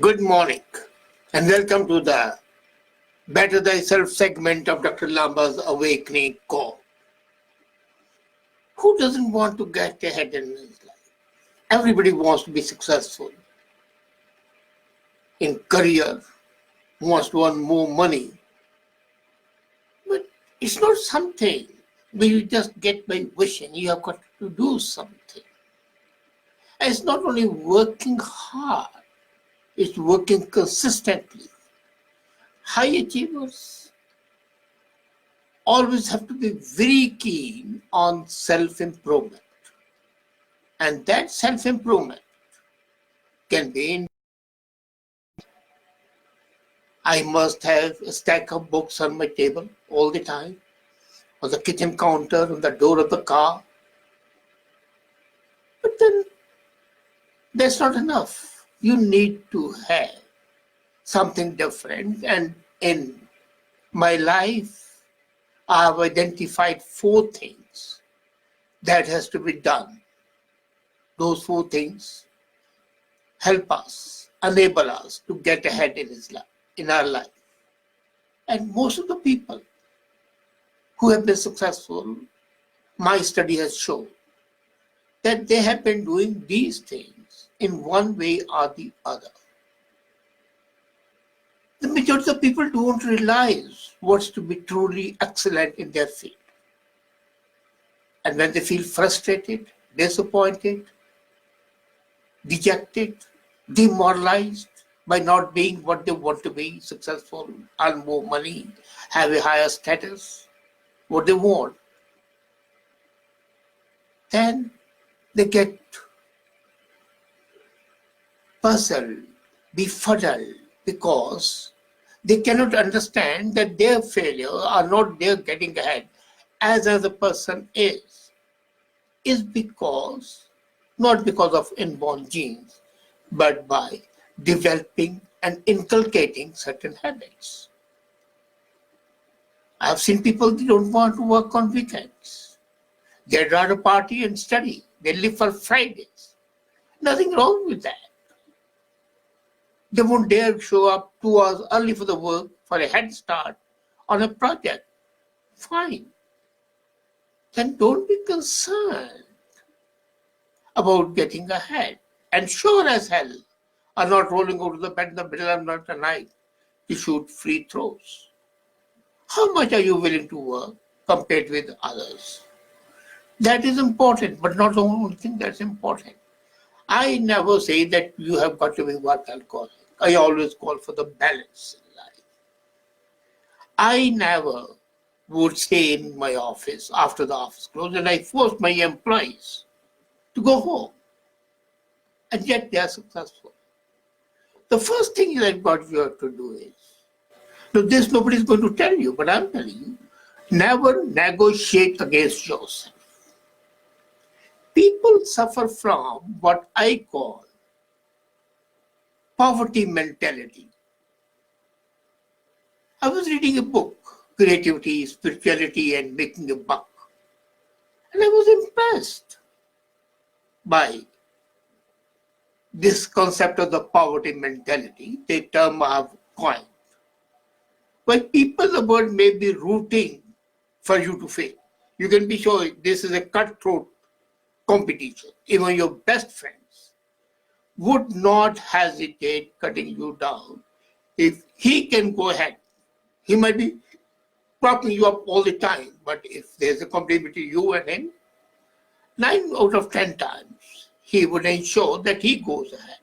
Good morning and welcome to the Better Thyself segment of Dr. Lamba's Awakening Call. Who doesn't want to get ahead in his life? Everybody wants to be successful in career, wants to earn more money. But it's not something where you just get by wishing. You have got to do something. And it's not only working hard, it's working consistently. High achievers always have to be very keen on self-improvement. And that self-improvement can be in I must have a stack of books on my table all the time, on the kitchen counter, on the door of the car. But then that's not enough. You need to have something different. And in my life, I have identified 4 things that has to be done. Those 4 things help us, enable us to get ahead in our life. And most of the people who have been successful, my study has shown that they have been doing these things in one way or the other. The majority of people don't realize what's to be truly excellent in their field. And when they feel frustrated, disappointed, dejected, demoralized by not being what they want to be, successful, earn more money, have a higher status, what they want, then they get puzzled, befuddled, because they cannot understand that their failure are not their getting ahead as another person is because, not because of inborn genes, but by developing and inculcating certain habits. I have seen people, they don't want to work on weekends. They'd rather party and study. They live for Fridays. Nothing wrong with that. They won't dare show up 2 hours early for the work for a head start on a project. Fine. Then don't be concerned about getting ahead. And sure as hell are not rolling over the bed in the middle of the night to shoot free throws. How much are you willing to work compared with others? That is important, but not the only thing that's important. I never say that you have got to be work alcoholic. I always call for the balance in life. I never would stay in my office after the office closed, and I forced my employees to go home. And yet they are successful. The first thing that what you have to do is, this nobody is going to tell you, but I'm telling you, never negotiate against yourself. People suffer from what I call poverty mentality. I was reading a book, Creativity, Spirituality, and Making a Buck. And I was impressed by this concept of the poverty mentality, the term I have coined. While people abroad may be rooting for you to fail, you can be sure this is a cutthroat competition. Even your best friends would not hesitate cutting you down if he can go ahead. He might be propping you up all the time, but if there's a competition between you and him, 9 out of 10 times, he would ensure that he goes ahead.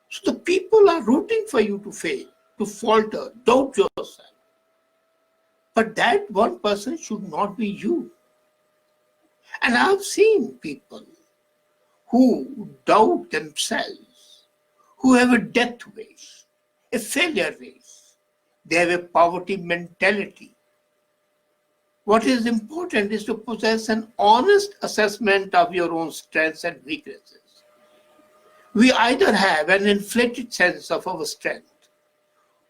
So the people are rooting for you to fail, to falter, doubt yourself. But that one person should not be you. And I've seen people who doubt themselves, who have a death wish, a failure wish. They have a poverty mentality. What is important is to possess an honest assessment of your own strengths and weaknesses. We either have an inflated sense of our strength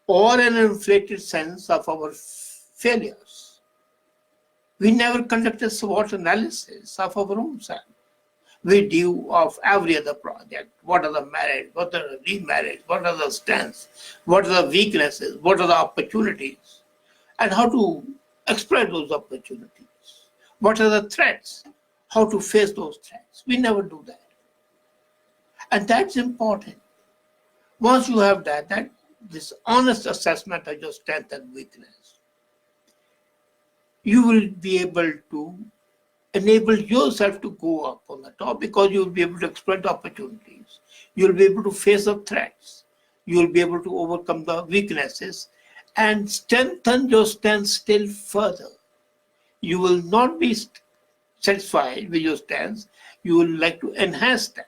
or an inflated sense of our failures. We never conduct a SWOT analysis of our own self. we do of every other project. What are the merits? What are the demerits? What are the strengths? What are the weaknesses? What are the opportunities? And how to exploit those opportunities? What are the threats? How to face those threats? We never do that. And that's important. Once you have that this honest assessment of your strength and weakness, you will be able to enable yourself to go up on the top because you will be able to exploit opportunities. You will be able to face the threats. You will be able to overcome the weaknesses and strengthen your strength still further. You will not be satisfied with your strengths. You will like to enhance them.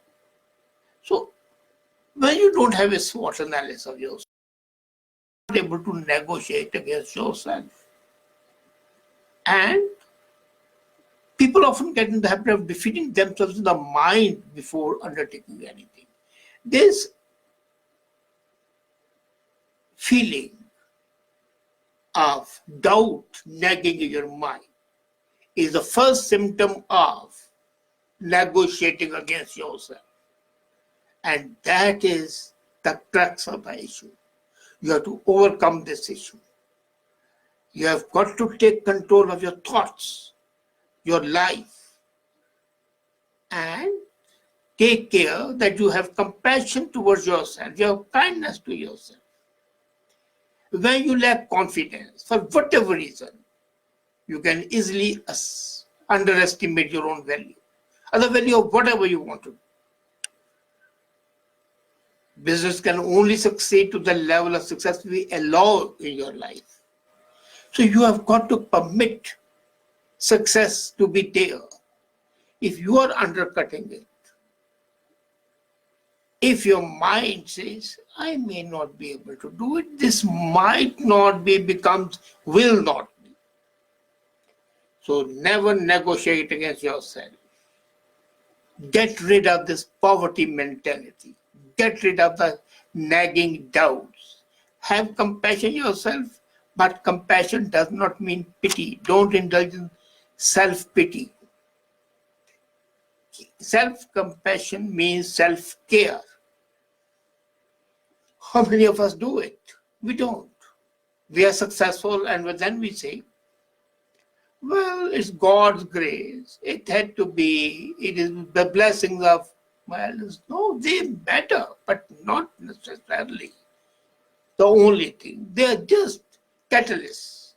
So when you don't have a SWOT analysis of yourself, you're not able to negotiate against yourself. And people often get in the habit of defeating themselves in the mind before undertaking anything. This feeling of doubt nagging in your mind is the first symptom of negotiating against yourself. And that is the crux of the issue. You have to overcome this issue. You have got to take control of your thoughts, your life, and take care that you have compassion towards yourself, you have kindness to yourself. When you lack confidence, for whatever reason, you can easily underestimate your own value, or the value of whatever you want to do. Business can only succeed to the level of success we allow in your life. So you have got to permit success to be there. If you are undercutting it, if your mind says, I may not be able to do it, this might not be becomes will not be. So never negotiate against yourself. Get rid of this poverty mentality. Get rid of the nagging doubts. Have compassion yourself, but compassion does not mean pity. Don't indulge in self-pity. Self-compassion means self-care. How many of us do it? We don't. We are successful and then we say, well, it's God's grace. It had to be, it is the blessings of, well, no, they matter, but not necessarily the only thing. They are just catalysts.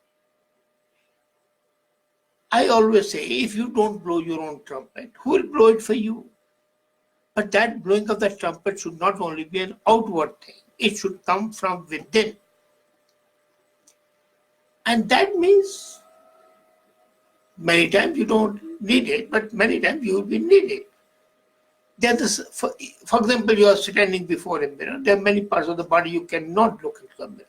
I always say, if you don't blow your own trumpet, who will blow it for you? But that blowing of the trumpet should not only be an outward thing. It should come from within. And that means many times you don't need it, but many times you will be needed. For example, you are standing before a mirror. There are many parts of the body you cannot look into the mirror.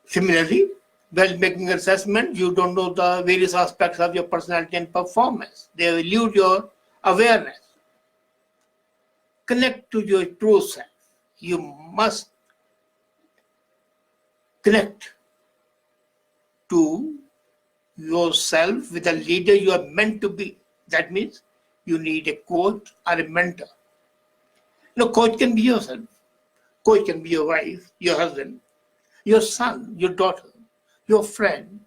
Similarly, while making an assessment, you don't know the various aspects of your personality and performance. They elude your awareness. Connect to your true self. You must connect to yourself with a leader you are meant to be. That means you need a coach or a mentor. No, coach can be yourself. Coach can be your wife, your husband, your son, your daughter, your friend,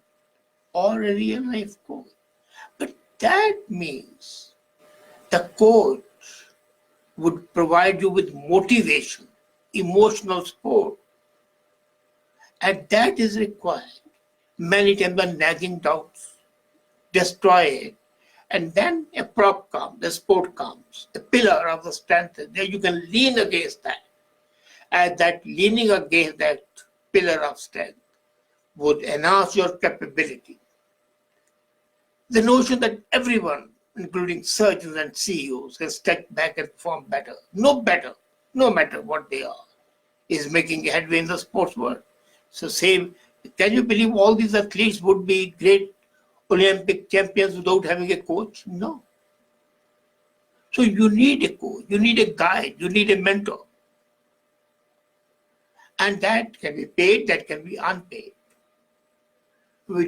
or a real life coach. But that means the coach would provide you with motivation, emotional support. And that is required. Many times the nagging doubts destroy it. And then a prop comes, the support comes, a pillar of the strength. There you can lean against that. And that leaning against that pillar of strength would enhance your capability. The notion that everyone, including surgeons and CEOs, can step back and perform better, no matter what they are, is making a headway in the sports world. So can you believe all these athletes would be great Olympic champions without having a coach? No. So you need a coach, you need a guide, you need a mentor. And that can be paid, that can be unpaid.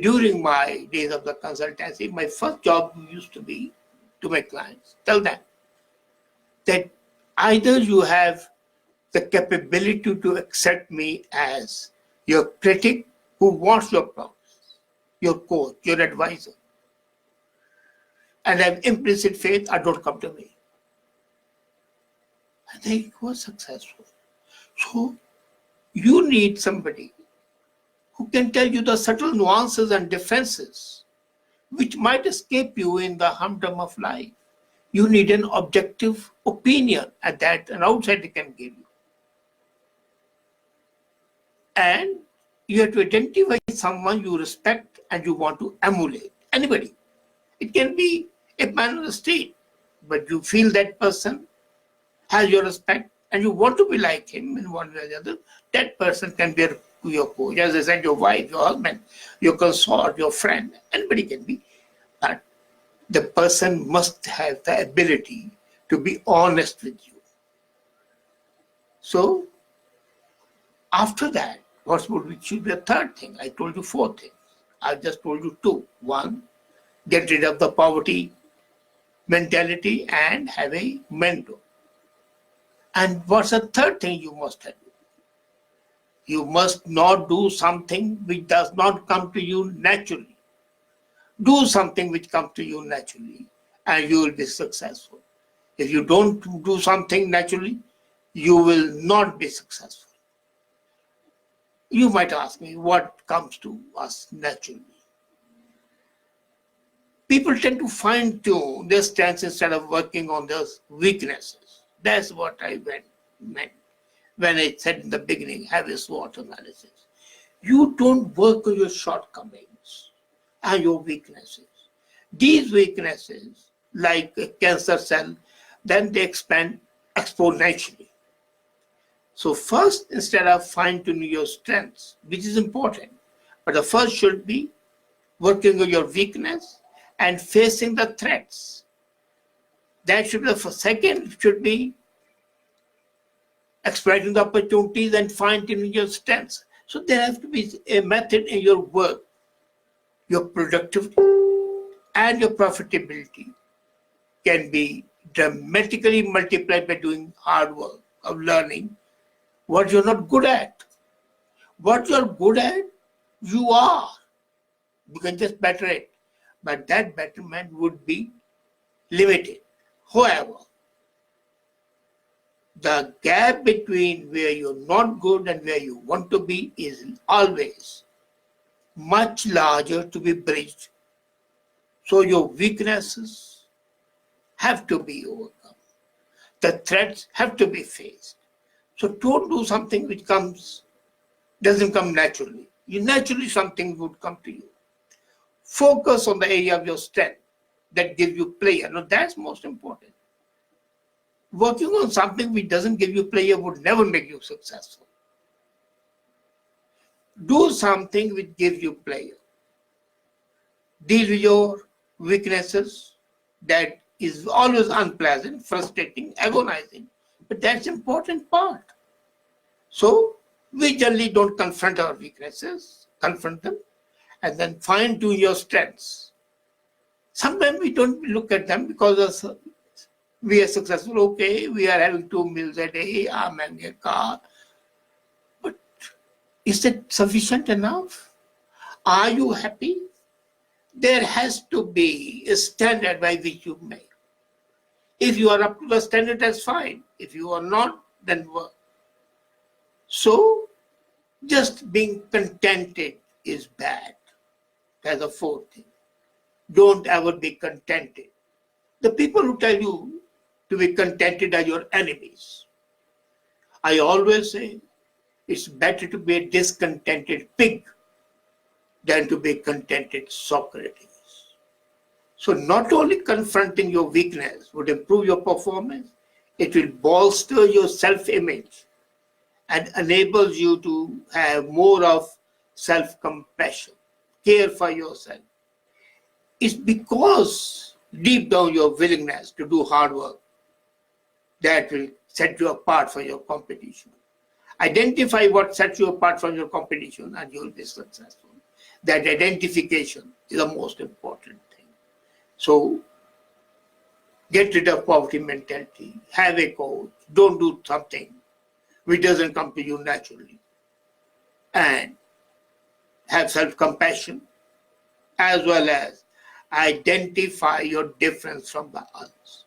During my days of the consultancy, my first job used to be to my clients, tell them that either you have the capability to accept me as your critic who wants your progress, your coach, your advisor, and have implicit faith, or don't come to me. And they were successful. So you need somebody who can tell you the subtle nuances and differences which might escape you in the humdrum of life. You need an objective opinion and that an outsider can give you. And you have to identify someone you respect and you want to emulate. Anybody. It can be a man on the street, but you feel that person has your respect and you want to be like him in one way or the other. That person can be your coach. As I said, your wife, your husband, your consort, your friend. Anybody can be. But the person must have the ability to be honest with you. So, after that, what should be the third thing? I told you 4 things. I just told you 2. 1, get rid of the poverty mentality and have a mentor. And what's the third thing you must have? You must not do something which does not come to you naturally. Do something which comes to you naturally and you will be successful. If you don't do something naturally, you will not be successful. You might ask me what comes to us naturally. People tend to fine-tune their strengths instead of working on their weaknesses. That's what I meant when I said in the beginning, have a SWOT analysis. You don't work on your shortcomings and your weaknesses. These weaknesses, like a cancer cell, then they expand exponentially. So first, instead of fine-tuning your strengths, which is important, but the first should be working on your weakness and facing the threats. That should be the first. Second should be exploiting the opportunities and fine-tuning your strengths. So there has to be a method in your work, your productivity and your profitability can be dramatically multiplied by doing hard work of learning what you're not good at. What you're good at, you are. You can just better it. But that betterment would be limited. However, the gap between where you're not good and where you want to be is always much larger to be bridged. So your weaknesses have to be overcome. The threats have to be faced. So don't do something which doesn't come naturally. Naturally something would come to you. Focus on the area of your strength that gives you pleasure. Now that's most important. Working on something which doesn't give you pleasure would never make you successful. Do something which gives you pleasure. Deal with your weaknesses that is always unpleasant, frustrating, agonizing. But that's the important part. So we generally don't confront our weaknesses, confront them, and then fine-tune your strengths. Sometimes we don't look at them because we are successful. Okay, we are having 2 meals a day, I'm having a car. But is it sufficient enough? Are you happy? There has to be a standard by which you make. If you are up to the standard, that's fine. If you are not, then work. So, just being contented is bad. That's the 4th thing. Don't ever be contented. The people who tell you to be contented are your enemies. I always say it's better to be a discontented pig than to be a contented Socrates. So not only confronting your weakness would improve your performance, it will bolster your self-image and enables you to have more of self-compassion, care for yourself. It's because deep down your willingness to do hard work that will set you apart from your competition. Identify what sets you apart from your competition and you will be successful. That identification is the most important thing. So Get rid of poverty mentality. Have a coach. Don't do something which doesn't come to you naturally. And have self-compassion as well as identify your difference from the others.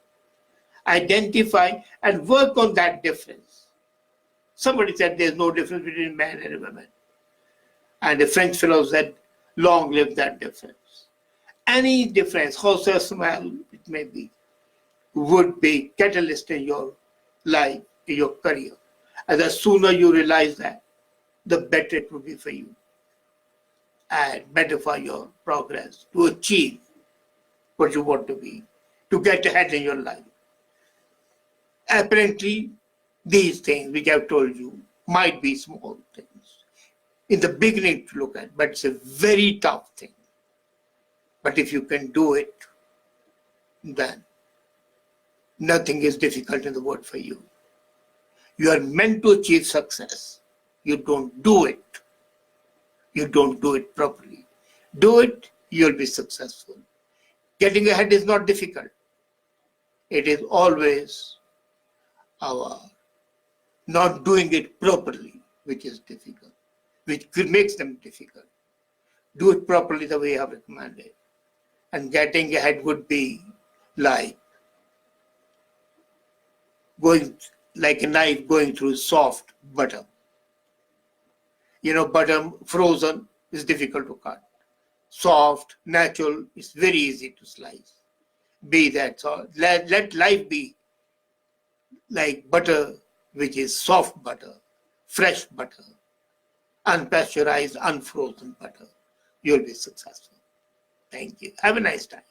Identify and work on that difference. Somebody said there's no difference between man and a woman. And the French fellow said, long live that difference. Any difference, however small it may be, would be catalyst in your life, in your career. And the sooner you realize that, the better it will be for you. And better for your progress to achieve what you want to be, to get ahead in your life. Apparently, these things which I've told you might be small things in the beginning to look at, but it's a very tough thing. But if you can do it, then nothing is difficult in the world for you. You are meant to achieve success. You don't do it. You don't do it properly. Do it, you'll be successful. Getting ahead is not difficult. It is always our not doing it properly, which is difficult, which makes them difficult. Do it properly the way I have recommended. And getting ahead would be like going like a knife going through soft butter. You know, butter frozen is difficult to cut. Soft, natural, it's very easy to slice. Be that so. Let life be like butter, which is soft butter, fresh butter, unpasteurized, unfrozen butter. You'll be successful. Thank you. Have a nice time.